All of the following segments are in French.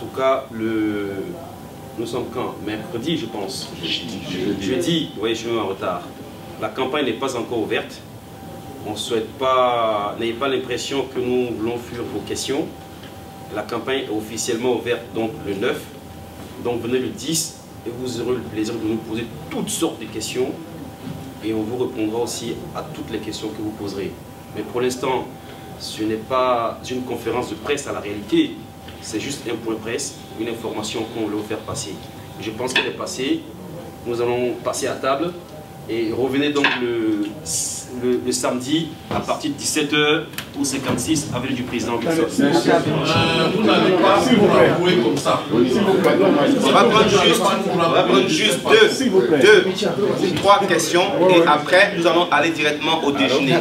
tout cas, nous sommes quand? Mercredi, je pense. Jeudi, oui, je suis en retard. La campagne n'est pas encore ouverte. On ne souhaite pas, n'ayez pas l'impression que nous voulons fuir vos questions. La campagne est officiellement ouverte donc le 9. Donc venez le 10 et vous aurez le plaisir de nous poser toutes sortes de questions. Et on vous répondra aussi à toutes les questions que vous poserez. Mais pour l'instant, ce n'est pas une conférence de presse à la réalité. C'est juste un point presse, une information qu'on veut vous faire passer. Je pense qu'elle est passée. Nous allons passer à table. Et revenez donc le samedi à partir de 17h ou 56 avenue du président Wilson. Vous n'allez pas jouer comme ça. On va prendre juste deux, trois questions et après nous allons aller directement au déjeuner.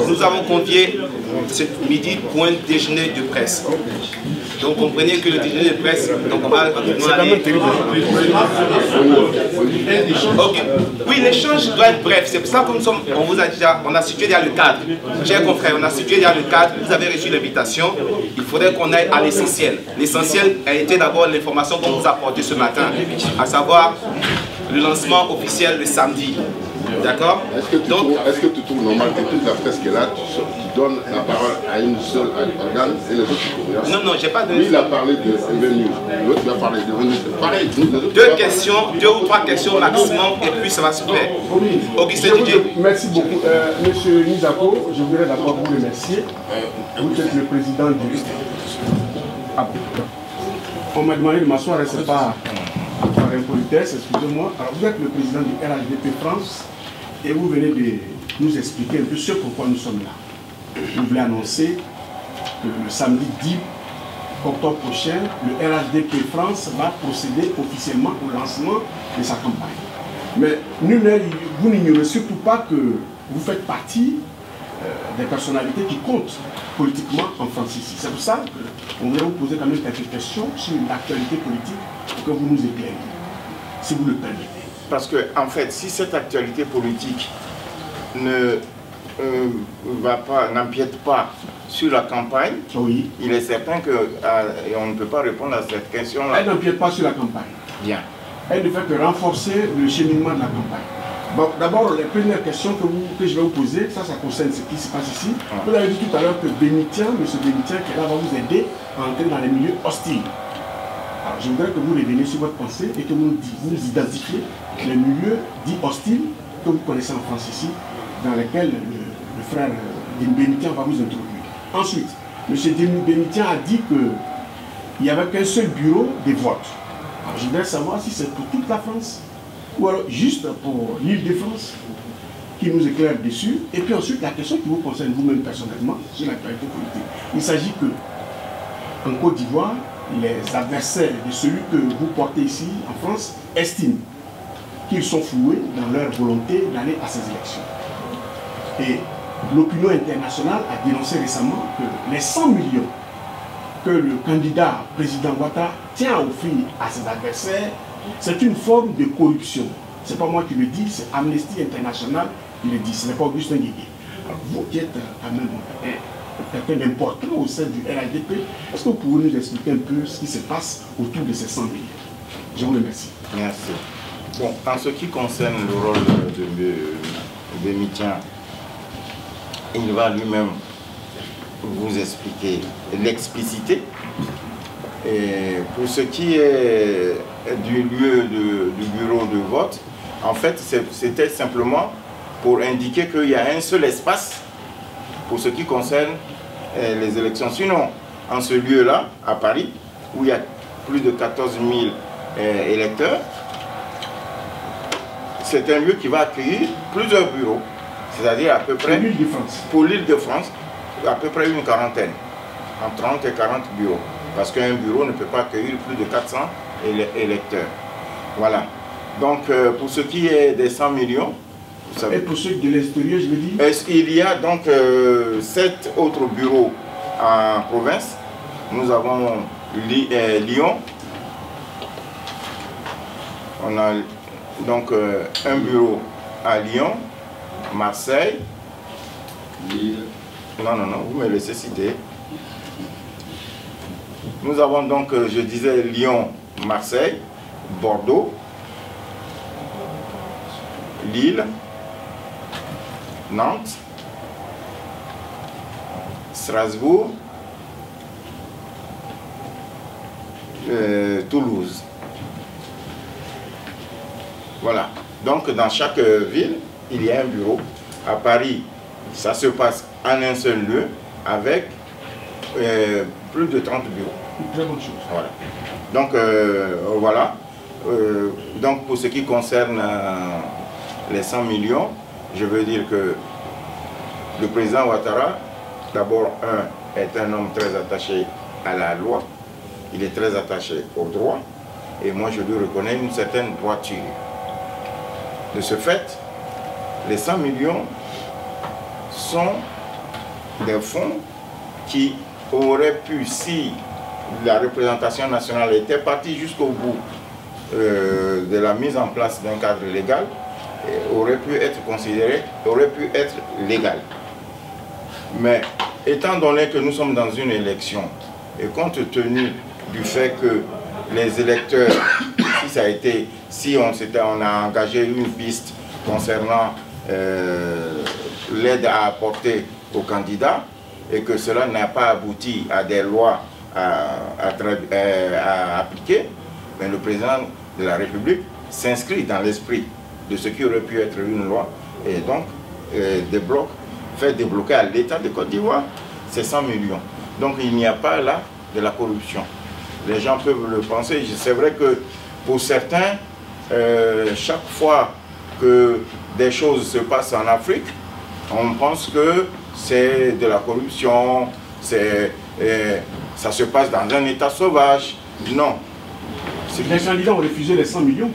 Nous avons convié ce midi pour un déjeuner de presse. Donc comprenez que le déjeuner de presse, donc on va aller... Okay. Oui, l'échange doit être bref. C'est pour ça que nous sommes, on a situé derrière le cadre. Chers confrères, on a situé derrière le cadre. Vous avez reçu l'invitation. Il faudrait qu'on aille à l'essentiel. L'essentiel a été d'abord l'information qu'on vous a apportée ce matin, à savoir le lancement officiel le samedi. D'accord? Est-ce que tu trouves normal que toute la presse qui est là, tu donnes la parole à une seule organe et les autres? Non, non, j'ai pas de... Lui, il a parlé de Revenue. L'autre, il a parlé de Revenue. Pareil. Deux ou trois questions maximum et puis ça va se faire. Augustin Didier. Merci beaucoup. Monsieur Nizako, je voudrais d'abord vous remercier. Vous êtes le président du... On m'a demandé de m'asseoir, c'est pas par impolitesse, excusez-moi. Alors vous êtes le président du RHDP France. Et vous venez de nous expliquer un peu ce pourquoi nous sommes là. Vous voulez annoncer que le samedi 10 octobre prochain, le RHDP France va procéder officiellement au lancement de sa campagne. Mais vous n'ignorez surtout pas que vous faites partie des personnalités qui comptent politiquement en France ici. C'est pour ça qu'on voudrait vous poser quand même quelques questions sur l'actualité politique pour que vous nous éclairiez, si vous le permettez. Parce que, en fait, si cette actualité politique n'empiète pas sur la campagne, oui, il est certain qu'on ne peut pas répondre à cette question-là. Elle n'empiète pas sur la campagne. Bien. Elle ne fait que renforcer le cheminement de la campagne. Bon, d'abord, les premières questions que je vais vous poser, ça concerne ce qui se passe ici. Vous avez dit tout à l'heure que Bénitien, M. Bénitien, qui est là, va vous aider à entrer dans les milieux hostiles. Alors, je voudrais que vous reveniez sur votre pensée et que vous nous identifiez les milieux dits hostiles que vous connaissez en France ici, dans lesquels le frère Bénitien va vous introduire. Ensuite, M. Bénitien a dit qu'il n'y avait qu'un seul bureau de vote. Alors, je voudrais savoir si c'est pour toute la France ou alors juste pour l'Île-de-France, qui nous éclaire dessus. Et puis ensuite, la question qui vous concerne vous-même personnellement sur l'actualité politique. Il s'agit que, en Côte d'Ivoire, les adversaires de celui que vous portez ici en France estiment qu'ils sont floués dans leur volonté d'aller à ces élections. Et l'opinion internationale a dénoncé récemment que les 100 millions que le candidat président Ouattara tient à offrir à ses adversaires, c'est une forme de corruption. Ce n'est pas moi qui le dis, c'est Amnesty International qui le dit, ce n'est pas Augustin Guégué. Alors vous qui êtes quand même quelqu'un d'important au sein du RHDP, est-ce que vous pouvez nous expliquer un peu ce qui se passe autour de ces 100 millions? Je vous remercie. Merci. Bon, en ce qui concerne le rôle de Bénitien, il va lui-même vous expliquer l'explicité. Et pour ce qui est du lieu du bureau de vote, en fait, c'était simplement pour indiquer qu'il y a un seul espace pour ce qui concerne les élections. Sinon, en ce lieu-là, à Paris, où il y a plus de 14 000 électeurs, c'est un lieu qui va accueillir plusieurs bureaux, c'est-à-dire à peu près, pour l'Île-de-France, à peu près une quarantaine, entre 30 et 40 bureaux, parce qu'un bureau ne peut pas accueillir plus de 400 électeurs. Voilà. Donc, pour ce qui est des 100 millions, vous savez, et pour ceux de l'extérieur, je veux dire, il y a donc 7 autres bureaux en province. Nous avons Lyon. On a donc un bureau à Lyon, Marseille. Lille. Non, vous me laissez citer. Nous avons donc, je disais, Lyon, Marseille, Bordeaux, Lille, Nantes, Strasbourg, Toulouse. Voilà. Donc dans chaque ville, il y a un bureau. À Paris, ça se passe en un seul lieu avec plus de 30 bureaux. Très bonne chose. Voilà. Donc voilà. Donc pour ce qui concerne les 100 millions, je veux dire que le président Ouattara, d'abord, est un homme très attaché à la loi. Il est très attaché au droit. Et moi, je lui reconnais une certaine droiture. De ce fait, les 100 millions sont des fonds qui auraient pu, si la représentation nationale était partie jusqu'au bout de la mise en place d'un cadre légal, aurait pu être considéré, aurait pu être légal. Mais étant donné que nous sommes dans une élection, et compte tenu du fait que les électeurs, si on a engagé une piste concernant l'aide à apporter aux candidats, et que cela n'a pas abouti à des lois à appliquer, mais le président de la République s'inscrit dans l'esprit de ce qui aurait pu être une loi, et donc fait débloquer à l'État de Côte d'Ivoire ces 100 millions. Donc il n'y a pas là de la corruption. Les gens peuvent le penser. C'est vrai que pour certains, chaque fois que des choses se passent en Afrique, on pense que c'est de la corruption, ça se passe dans un état sauvage. Non. Les candidats ont refusé les 100 millions.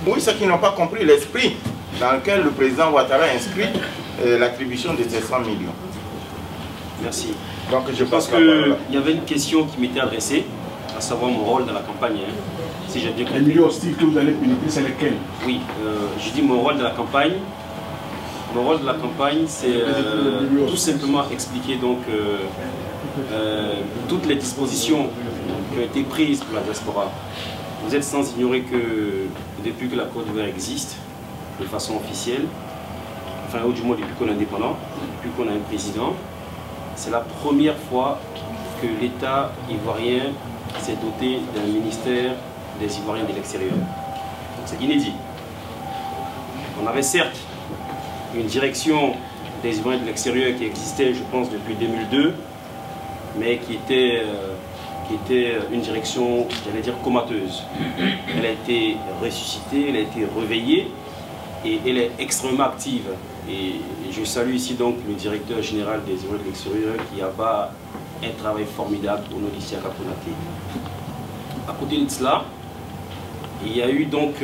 Oui, c'est qu'ils n'ont pas compris l'esprit dans lequel le président Ouattara inscrit l'attribution de ces 100 millions. Merci. Donc je pense qu'il y avait une question qui m'était adressée, à savoir mon rôle dans la campagne. Hein. Si j'ai bien compris. Les milieux hostiles que vous allez pénétrer, c'est lesquels? Oui, je dis mon rôle dans la campagne. Mon rôle de la campagne, c'est tout simplement expliquer donc toutes les dispositions qui ont été prises pour la diaspora. Vous êtes sans ignorer que depuis que la Côte d'Ivoire existe, de façon officielle, enfin ou du moins depuis qu'on est indépendant, depuis qu'on a un président, c'est la première fois que l'État ivoirien s'est doté d'un ministère des Ivoiriens de l'extérieur. C'est inédit. On avait certes une direction des Ivoiriens de l'extérieur qui existait, je pense, depuis 2002, mais qui était une direction, j'allais dire, comateuse. Elle a été ressuscitée, elle a été réveillée et elle est extrêmement active. Et je salue ici donc le directeur général des Ivoiriens de l'extérieur qui abat un travail formidable au nom d'Isiaka Konaté. À côté de cela, il y a eu donc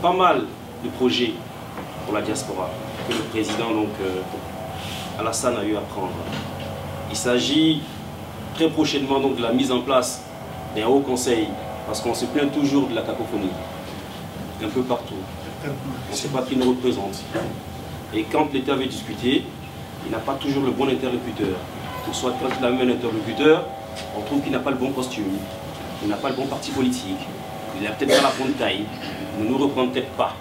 pas mal de projets pour la diaspora que le président donc, Alassane a eu à prendre. Il s'agit très prochainement donc, de la mise en place d'un haut conseil, parce qu'on se plaint toujours de la cacophonie, un peu partout. On ne sait pas qui nous représente. Et quand l'État veut discuter, il n'a pas toujours le bon interlocuteur. Ou soit quand il a même un interlocuteur, on trouve qu'il n'a pas le bon costume, il n'a pas le bon parti politique, il n'a peut-être pas la bonne taille, il ne nous reprend peut-être pas.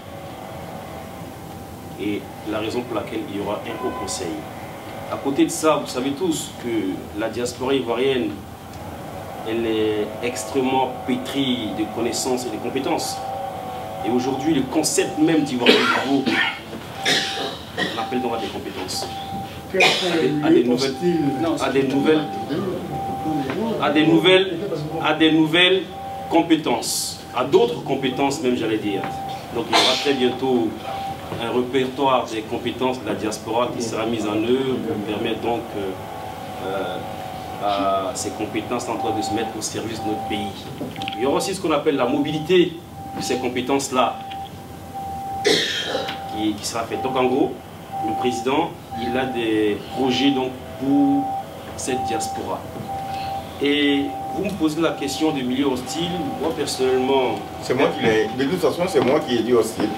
Et la raison pour laquelle il y aura un haut conseil. À côté de ça, vous savez tous que la diaspora ivoirienne, elle est extrêmement pétrie de connaissances et de compétences. Et aujourd'hui, le concept même d'Ivoirien nouveau, on appelle donc à des compétences. À des nouvelles compétences, à d'autres compétences même, j'allais dire. Donc il y aura très bientôt un répertoire des compétences de la diaspora qui sera mis en œuvre pour permettre donc à ces compétences en train de se mettre au service de notre pays. Il y aura aussi ce qu'on appelle la mobilité de ces compétences-là qui sera faite. Donc en gros, le président, il a des projets donc, pour cette diaspora. Et vous me posez la question des milieux hostiles. Moi personnellement... C'est moi qui l'ai... De toute façon, c'est moi qui ai dit hostile.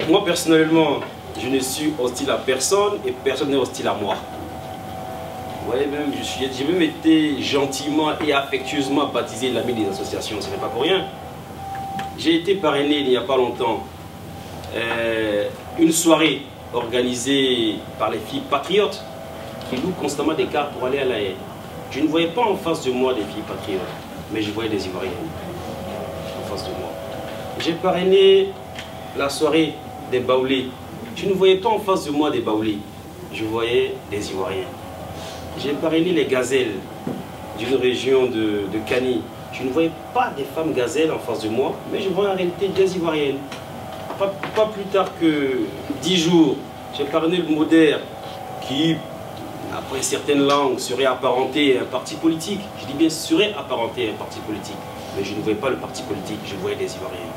Moi personnellement, je ne suis hostile à personne et personne n'est hostile à moi. Ouais, même, j'ai même été gentiment et affectueusement baptisé l'ami des associations, ce n'est pas pour rien. J'ai été parrainé il n'y a pas longtemps une soirée organisée par les filles patriotes qui louent constamment des cartes pour aller à la haie. Je ne voyais pas en face de moi des filles patriotes, mais je voyais des Ivoiriennes en face de moi. J'ai parrainé la soirée des Baoulés. Je ne voyais pas en face de moi des Baoulés, je voyais des Ivoiriens. J'ai parrainé les gazelles d'une région de Kani. Je ne voyais pas des femmes gazelles en face de moi, mais je voyais en réalité des Ivoiriennes. Pas plus tard que 10 jours, j'ai parrainé le Moder qui, après certaines langues, serait apparenté à un parti politique. Je dis bien serait apparenté à un parti politique. Mais je ne voyais pas le parti politique, je voyais des Ivoiriens.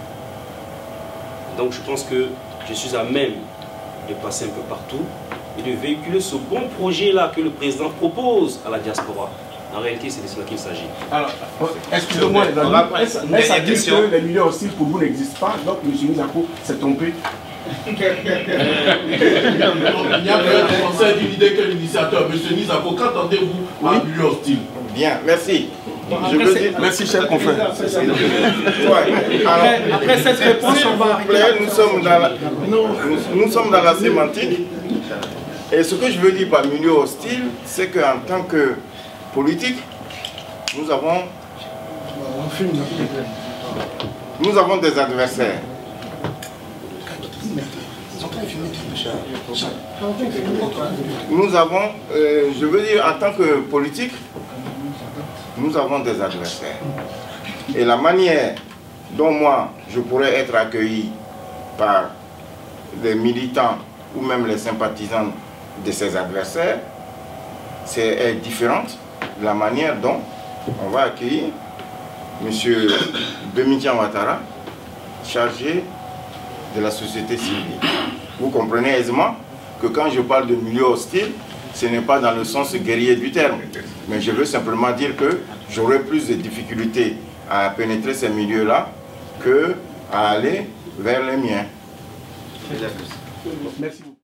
Donc je pense que je suis à même de passer un peu partout et de véhiculer ce bon projet-là que le président propose à la diaspora. En réalité, c'est de cela qu'il s'agit. Alors, excusez-moi les amis, est-ce à dire que les milieux hostiles pour vous n'existent pas? Donc M. Nizako s'est trompé. Il n'y a pas de conseil d'une idée que l'initiateur. M. Nizako, qu'entendez-vous par milieu hostile? Bien, merci. Merci, cher confrère. Après cette réponse, on va arrêter. Nous sommes dans la sémantique. Et ce que je veux dire par milieu hostile, c'est qu'en tant que politique, nous avons des adversaires. Nous avons, je veux dire, en tant que politique, nous avons des adversaires. Et la manière dont moi, je pourrais être accueilli par les militants ou même les sympathisants de ces adversaires, c'est différente de la manière dont on va accueillir M. Bemitian Ouattara, chargé de la société civile. Vous comprenez aisément que quand je parle de milieu hostile, ce n'est pas dans le sens guerrier du terme. Mais je veux simplement dire que j'aurai plus de difficultés à pénétrer ces milieux-là qu'à aller vers les miens. Merci.